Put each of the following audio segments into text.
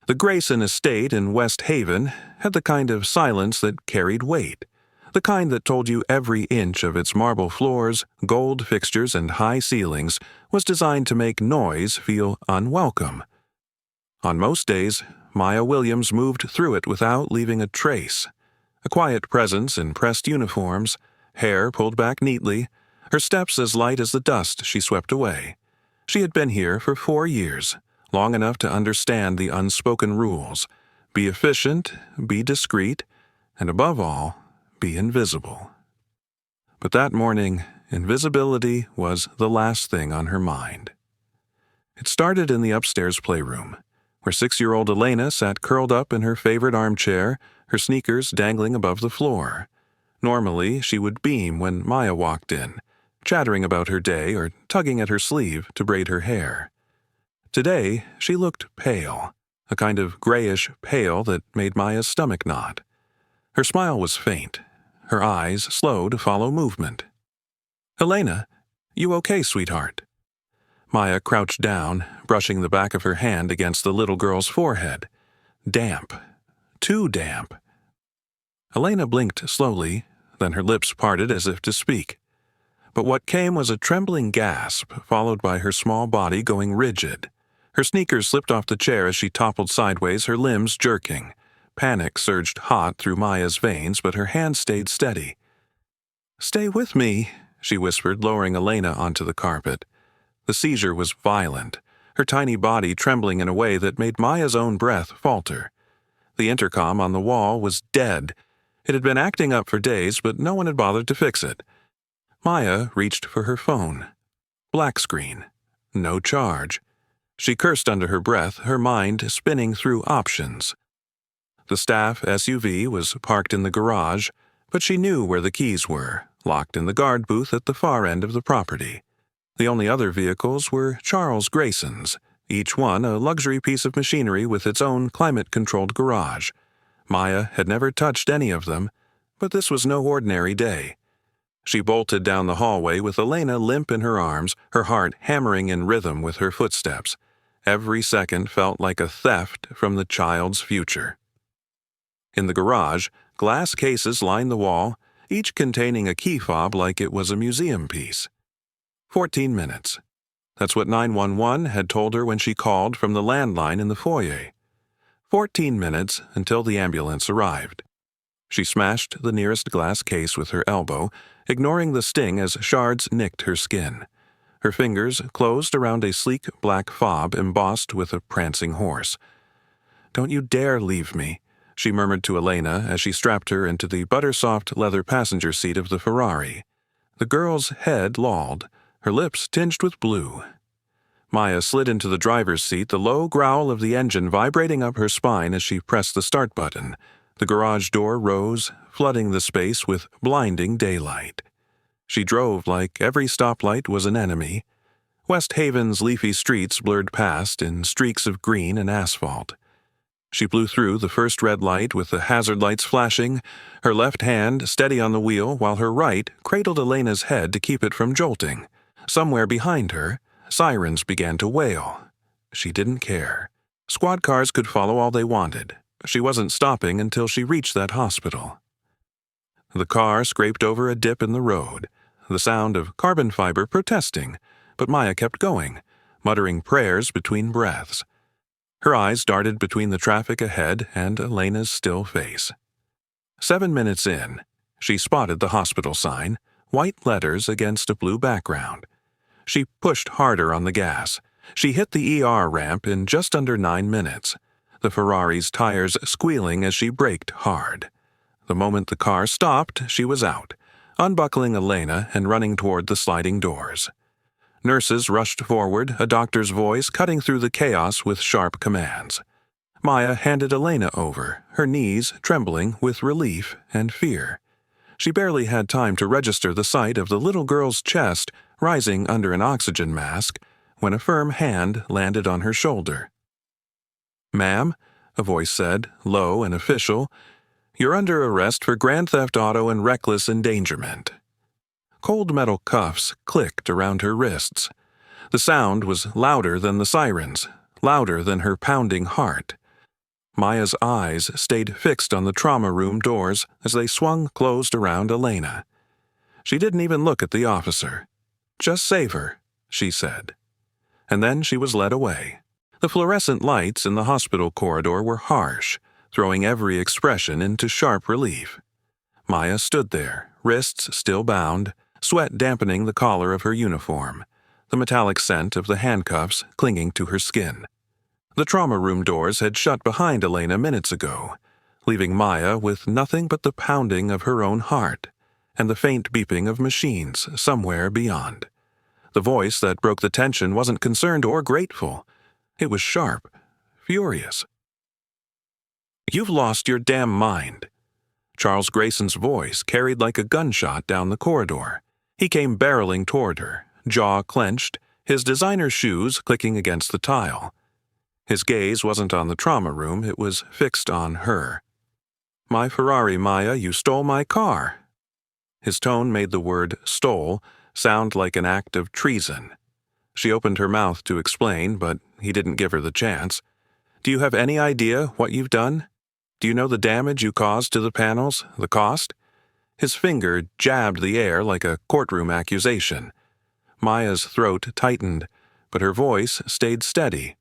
The Grayson estate in West Haven had the kind of silence that carried weight, the kind that told you every inch of its marble floors, gold fixtures, and high ceilings was designed to make noise feel unwelcome. On most days, Maya Williams moved through it without leaving a trace. A quiet presence in pressed uniforms, hair pulled back neatly, her steps as light as the dust she swept away. She had been here for 4 years, long enough to understand the unspoken rules. Be efficient, be discreet, and above all, be invisible. But that morning, invisibility was the last thing on her mind. It started in the upstairs playroom, where 6-year-old Elena sat curled up in her favorite armchair, her sneakers dangling above the floor. Normally, she would beam when Maya walked in, chattering about her day or tugging at her sleeve to braid her hair. Today, she looked pale, a kind of grayish pale that made Maya's stomach knot. Her smile was faint, her eyes slow to follow movement. "Elena, you okay, sweetheart?" Maya crouched down, brushing the back of her hand against the little girl's forehead. Damp. Too damp. Elena blinked slowly, then her lips parted as if to speak. But what came was a trembling gasp, followed by her small body going rigid. Her sneakers slipped off the chair as she toppled sideways, her limbs jerking. Panic surged hot through Maya's veins, but her hand stayed steady. "Stay with me," she whispered, lowering Elena onto the carpet. The seizure was violent, her tiny body trembling in a way that made Maya's own breath falter. The intercom on the wall was dead. It had been acting up for days, but no one had bothered to fix it. Maya reached for her phone. Black screen. No charge. She cursed under her breath, her mind spinning through options. The staff SUV was parked in the garage, but she knew where the keys were, locked in the guard booth at the far end of the property. The only other vehicles were Charles Grayson's, each one a luxury piece of machinery with its own climate-controlled garage. Maya had never touched any of them, but this was no ordinary day. She bolted down the hallway with Elena limp in her arms, her heart hammering in rhythm with her footsteps. Every second felt like a theft from the child's future. In the garage, glass cases lined the wall, each containing a key fob like it was a museum piece. 14 minutes. That's what 911 had told her when she called from the landline in the foyer. 14 minutes until the ambulance arrived. She smashed the nearest glass case with her elbow, ignoring the sting as shards nicked her skin. Her fingers closed around a sleek black fob embossed with a prancing horse. "Don't you dare leave me," she murmured to Elena as she strapped her into the butter-soft leather passenger seat of the Ferrari. The girl's head lolled, her lips tinged with blue. Maya slid into the driver's seat, the low growl of the engine vibrating up her spine as she pressed the start button. The garage door rose, flooding the space with blinding daylight. She drove like every stoplight was an enemy. West Haven's leafy streets blurred past in streaks of green and asphalt. She blew through the first red light with the hazard lights flashing, her left hand steady on the wheel while her right cradled Elena's head to keep it from jolting. Somewhere behind her, sirens began to wail. She didn't care. Squad cars could follow all they wanted. She wasn't stopping until she reached that hospital. The car scraped over a dip in the road, the sound of carbon fiber protesting, but Maya kept going, muttering prayers between breaths. Her eyes darted between the traffic ahead and Elena's still face. 7 minutes in, she spotted the hospital sign, white letters against a blue background. She pushed harder on the gas. She hit the ER ramp in just under 9 minutes, the Ferrari's tires squealing as she braked hard. The moment the car stopped, she was out, unbuckling Elena and running toward the sliding doors. Nurses rushed forward, a doctor's voice cutting through the chaos with sharp commands. Maya handed Elena over, her knees trembling with relief and fear. She barely had time to register the sight of the little girl's chest rising under an oxygen mask when a firm hand landed on her shoulder. "Ma'am," a voice said, low and official, "you're under arrest for grand theft auto and reckless endangerment." Cold metal cuffs clicked around her wrists. The sound was louder than the sirens, louder than her pounding heart. Maya's eyes stayed fixed on the trauma room doors as they swung closed around Elena. She didn't even look at the officer. "Just save her," she said. And then she was led away. The fluorescent lights in the hospital corridor were harsh, throwing every expression into sharp relief. Maya stood there, wrists still bound, sweat dampening the collar of her uniform, the metallic scent of the handcuffs clinging to her skin. The trauma room doors had shut behind Elena minutes ago, leaving Maya with nothing but the pounding of her own heart and the faint beeping of machines somewhere beyond. The voice that broke the tension wasn't concerned or grateful. It was sharp, furious. "You've lost your damn mind." Charles Grayson's voice carried like a gunshot down the corridor. He came barreling toward her, jaw clenched, his designer shoes clicking against the tile. His gaze wasn't on the trauma room, it was fixed on her. "My Ferrari, Maya, you stole my car." His tone made the word "stole" sound like an act of treason. She opened her mouth to explain, but he didn't give her the chance. "Do you have any idea what you've done? Do you know the damage you caused to the panels, the cost?" His finger jabbed the air like a courtroom accusation. Maya's throat tightened, but her voice stayed steady.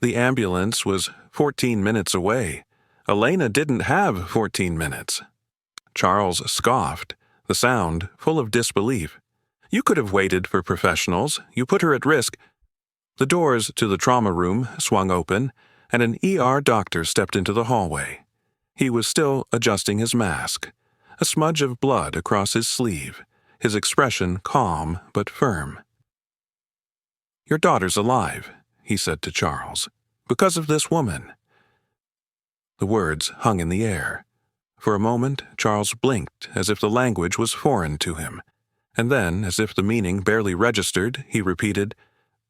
The ambulance was 14 minutes away. Elena didn't have 14 minutes. Charles scoffed, the sound full of disbelief. "You could have waited for professionals. You put her at risk." The doors to the trauma room swung open, and an ER doctor stepped into the hallway. He was still adjusting his mask, a smudge of blood across his sleeve, his expression calm but firm. "Your daughter's alive," he said to Charles, "because of this woman." The words hung in the air. For a moment, Charles blinked as if the language was foreign to him, and then, as if the meaning barely registered, he repeated,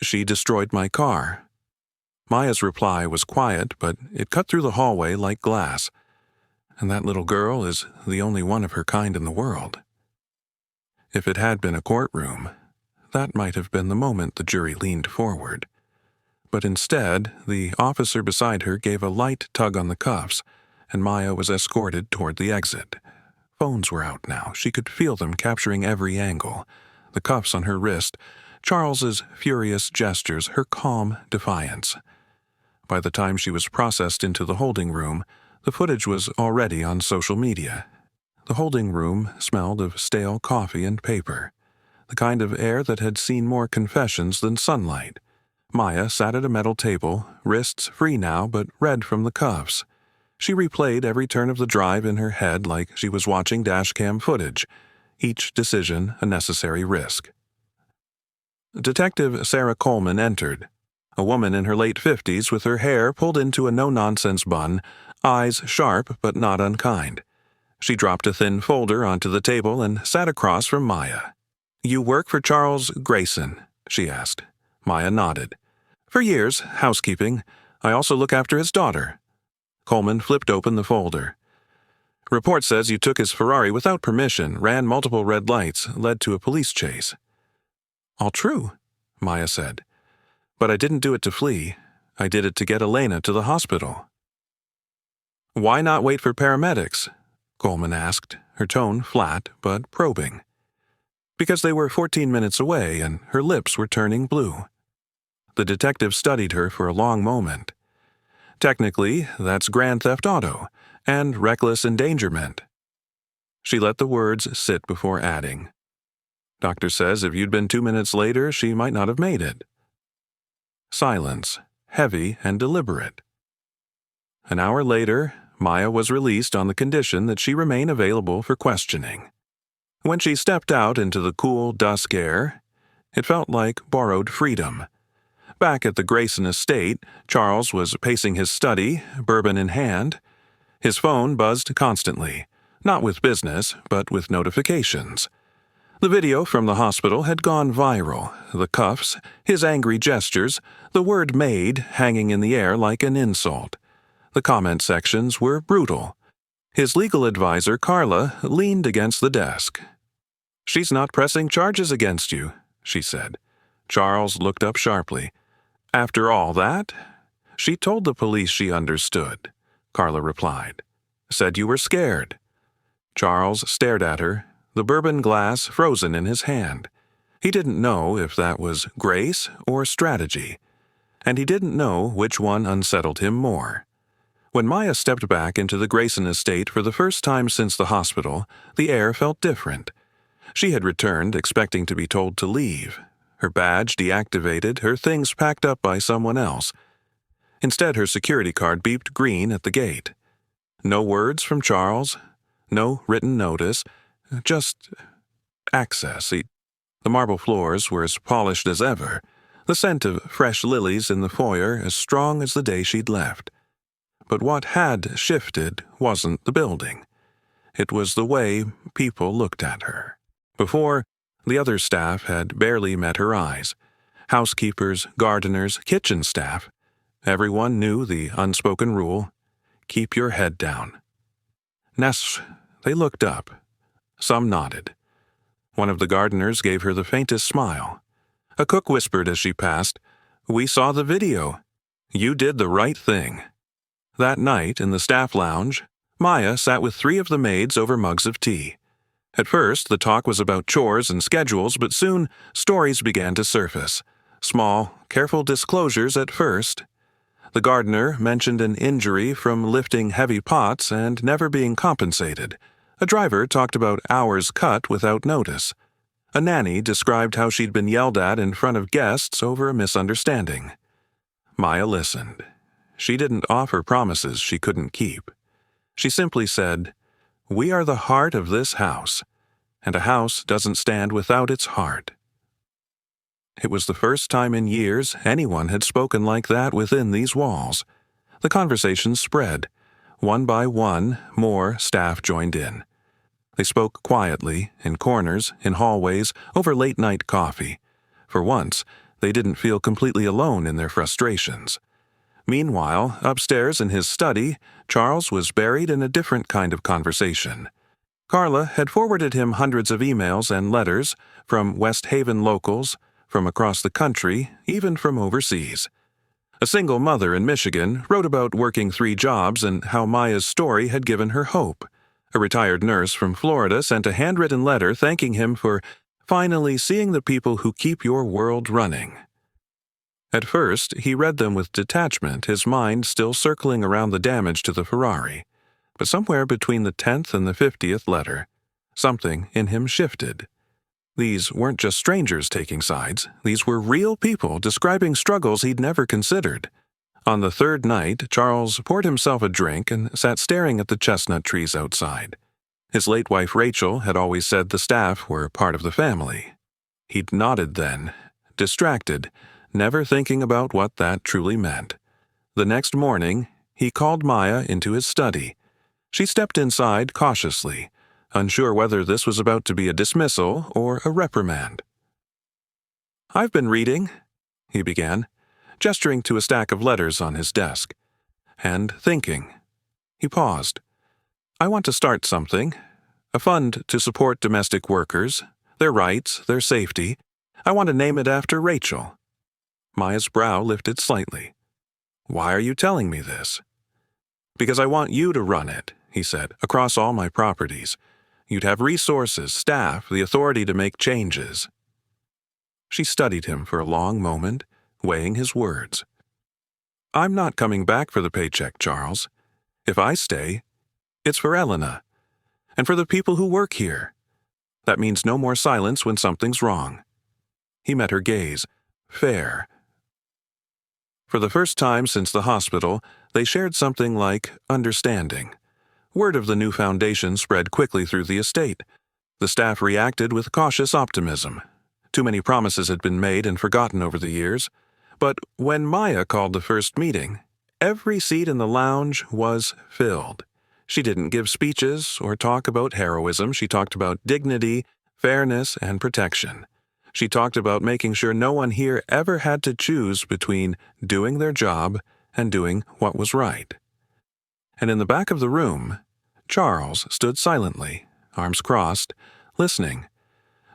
"She destroyed my car." Maya's reply was quiet, but it cut through the hallway like glass. "And that little girl is the only one of her kind in the world." If it had been a courtroom, that might have been the moment the jury leaned forward. But instead, the officer beside her gave a light tug on the cuffs, and Maya was escorted toward the exit. Phones were out now. She could feel them capturing every angle. The cuffs on her wrist, Charles's furious gestures, her calm defiance. By the time she was processed into the holding room, the footage was already on social media. The holding room smelled of stale coffee and paper, the kind of air that had seen more confessions than sunlight. Maya sat at a metal table, wrists free now but red from the cuffs. She replayed every turn of the drive in her head like she was watching dashcam footage, each decision a necessary risk. Detective Sarah Coleman entered, a woman in her late 50s with her hair pulled into a no-nonsense bun, eyes sharp but not unkind. She dropped a thin folder onto the table and sat across from Maya. "You work for Charles Grayson?" she asked. Maya nodded. "For years, housekeeping. I also look after his daughter." Coleman flipped open the folder. "Report says you took his Ferrari without permission, ran multiple red lights, led to a police chase." "All true," Maya said. "But I didn't do it to flee. I did it to get Elena to the hospital." "Why not wait for paramedics?" Coleman asked, her tone flat but probing. "Because they were 14 minutes away and her lips were turning blue." The detective studied her for a long moment. "Technically, that's grand theft auto and reckless endangerment." She let the words sit before adding, "Doctor says if you'd been 2 minutes later, she might not have made it." Silence, heavy and deliberate. An hour later, Maya was released on the condition that she remain available for questioning. When she stepped out into the cool dusk air, it felt like borrowed freedom. Back at the Grayson estate, Charles was pacing his study, bourbon in hand. His phone buzzed constantly, not with business, but with notifications. The video from the hospital had gone viral, the cuffs, his angry gestures, the word "made" hanging in the air like an insult. The comment sections were brutal. His legal advisor, Carla, leaned against the desk. "She's not pressing charges against you," she said. Charles looked up sharply. "After all that?" She told the police she understood. Carla replied. Said you were scared. Charles stared at her, the bourbon glass frozen in his hand. He didn't know if that was grace or strategy, and he didn't know which one unsettled him more. When Maya stepped back into the Grayson estate for the first time since the hospital, the air felt different. She had returned expecting to be told to leave, her badge deactivated, her things packed up by someone else. Instead, her security card beeped green at the gate. No words from Charles, no written notice, just access. The marble floors were as polished as ever, the scent of fresh lilies in the foyer as strong as the day she'd left. But what had shifted wasn't the building. It was the way people looked at her. Before, the other staff had barely met her eyes. Housekeepers, gardeners, kitchen staff. Everyone knew the unspoken rule: keep your head down. They looked up. Some nodded. One of the gardeners gave her the faintest smile. A cook whispered as she passed, "We saw the video. You did the right thing." That night, in the staff lounge, Maya sat with 3 of the maids over mugs of tea. At first, the talk was about chores and schedules, but soon stories began to surface. Small, careful disclosures at first. The gardener mentioned an injury from lifting heavy pots and never being compensated. A driver talked about hours cut without notice. A nanny described how she'd been yelled at in front of guests over a misunderstanding. Maya listened. She didn't offer promises she couldn't keep. She simply said, "We are the heart of this house, and a house doesn't stand without its heart." It was the first time in years anyone had spoken like that within these walls. The conversation spread. One by one, more staff joined in. They spoke quietly, in corners, in hallways, over late-night coffee. For once, they didn't feel completely alone in their frustrations. Meanwhile, upstairs in his study, Charles was buried in a different kind of conversation. Carla had forwarded him hundreds of emails and letters from West Haven locals, from across the country, even from overseas. A single mother in Michigan wrote about working 3 jobs and how Maya's story had given her hope. A retired nurse from Florida sent a handwritten letter thanking him for finally seeing the people who keep your world running. At first, he read them with detachment, his mind still circling around the damage to the Ferrari. But somewhere between the 10th and the 50th letter, something in him shifted. These weren't just strangers taking sides. These were real people describing struggles he'd never considered. On the 3rd night, Charles poured himself a drink and sat staring at the chestnut trees outside. His late wife Rachel had always said the staff were part of the family. He'd nodded then, distracted, never thinking about what that truly meant. The next morning, he called Maya into his study. She stepped inside cautiously, unsure whether this was about to be a dismissal or a reprimand. "I've been reading," he began, gesturing to a stack of letters on his desk, "and thinking." He paused. "I want to start something, a fund to support domestic workers, their rights, their safety. I want to name it after Rachel." Maya's brow lifted slightly. "Why are you telling me this?" "Because I want you to run it," he said, "across all my properties. You'd have resources, staff, the authority to make changes." She studied him for a long moment, weighing his words. "I'm not coming back for the paycheck, Charles. If I stay, it's for Elena, and for the people who work here. That means no more silence when something's wrong." He met her gaze, fair. For the first time since the hospital, they shared something like understanding. Word of the new foundation spread quickly through the estate. The staff reacted with cautious optimism. Too many promises had been made and forgotten over the years. But when Maya called the first meeting, every seat in the lounge was filled. She didn't give speeches or talk about heroism. She talked about dignity, fairness, and protection. She talked about making sure no one here ever had to choose between doing their job and doing what was right. And in the back of the room, Charles stood silently, arms crossed, listening.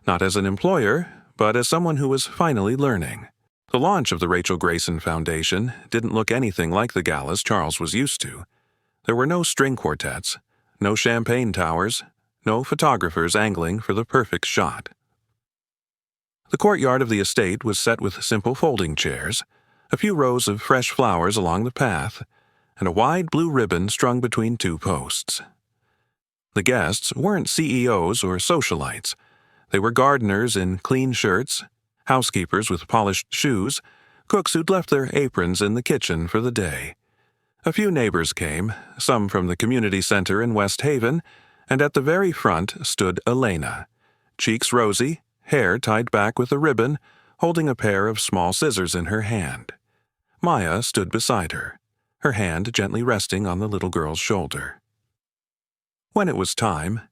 Not as an employer, but as someone who was finally learning. The launch of the Rachel Grayson Foundation didn't look anything like the galas Charles was used to. There were no string quartets, no champagne towers, no photographers angling for the perfect shot. The courtyard of the estate was set with simple folding chairs, a few rows of fresh flowers along the path, and a wide blue ribbon strung between two posts. The guests weren't CEOs or socialites. They were gardeners in clean shirts, housekeepers with polished shoes, cooks who'd left their aprons in the kitchen for the day. A few neighbors came, some from the community center in West Haven, and at the very front stood Elena, cheeks rosy, hair tied back with a ribbon, holding a pair of small scissors in her hand. Maya stood beside her, her hand gently resting on the little girl's shoulder. When it was time,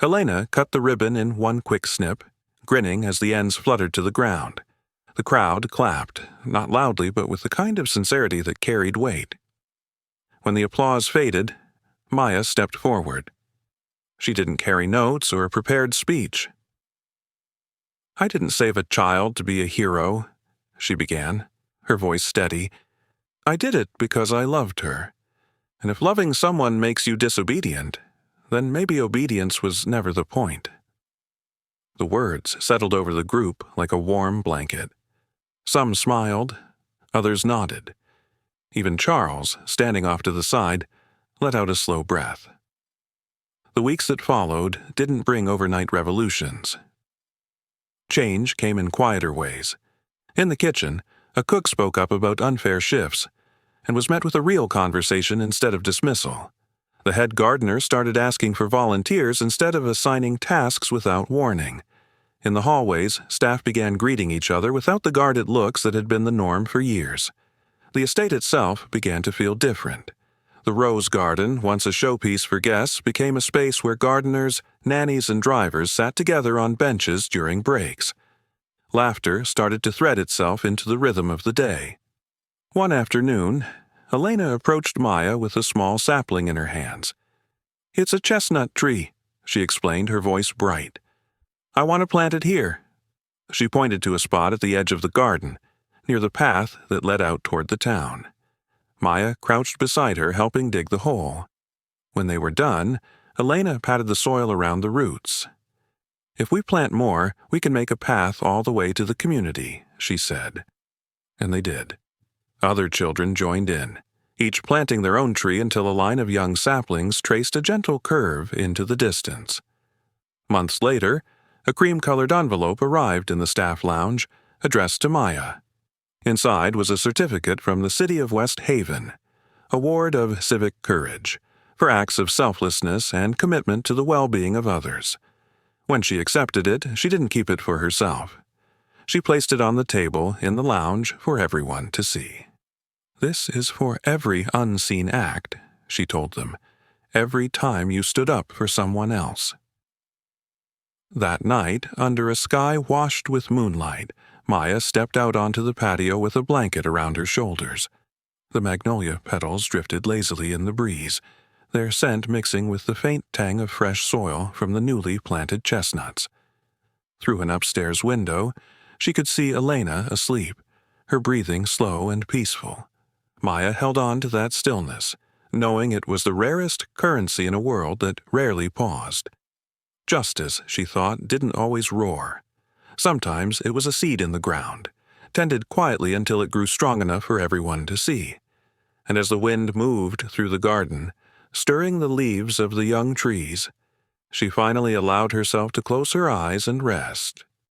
Elena cut the ribbon in one quick snip, grinning as the ends fluttered to the ground. The crowd clapped, not loudly but with the kind of sincerity that carried weight. When the applause faded, Maya stepped forward. She didn't carry notes or a prepared speech. "I didn't save a child to be a hero," she began, her voice steady. "I did it because I loved her. And if loving someone makes you disobedient, then maybe obedience was never the point." The words settled over the group like a warm blanket. Some smiled, others nodded. Even Charles, standing off to the side, let out a slow breath. The weeks that followed didn't bring overnight revolutions. Change came in quieter ways. In the kitchen, a cook spoke up about unfair shifts and was met with a real conversation instead of dismissal. The head gardener started asking for volunteers instead of assigning tasks without warning. In the hallways, staff began greeting each other without the guarded looks that had been the norm for years. The estate itself began to feel different. The rose garden, once a showpiece for guests, became a space where gardeners, nannies, and drivers sat together on benches during breaks. Laughter started to thread itself into the rhythm of the day. One afternoon, Elena approached Maya with a small sapling in her hands. "It's a chestnut tree," she explained, her voice bright. "I want to plant it here." She pointed to a spot at the edge of the garden, near the path that led out toward the town. Maya crouched beside her, helping dig the hole. When they were done, Elena patted the soil around the roots. "If we plant more, we can make a path all the way to the community," she said. And they did. Other children joined in, each planting their own tree until a line of young saplings traced a gentle curve into the distance. Months later, a cream-colored envelope arrived in the staff lounge, addressed to Maya. Inside was a certificate from the city of West Haven, Award of Civic Courage, for acts of selflessness and commitment to the well-being of others. When she accepted it, she didn't keep it for herself. She placed it on the table in the lounge for everyone to see. "This is for every unseen act," she told them, "every time you stood up for someone else." That night, under a sky washed with moonlight, Maya stepped out onto the patio with a blanket around her shoulders. The magnolia petals drifted lazily in the breeze, their scent mixing with the faint tang of fresh soil from the newly planted chestnuts. Through an upstairs window, she could see Elena asleep, her breathing slow and peaceful. Maya held on to that stillness, knowing it was the rarest currency in a world that rarely paused. Justice, she thought, didn't always roar. Sometimes it was a seed in the ground, tended quietly until it grew strong enough for everyone to see. And as the wind moved through the garden, stirring the leaves of the young trees, she finally allowed herself to close her eyes and rest.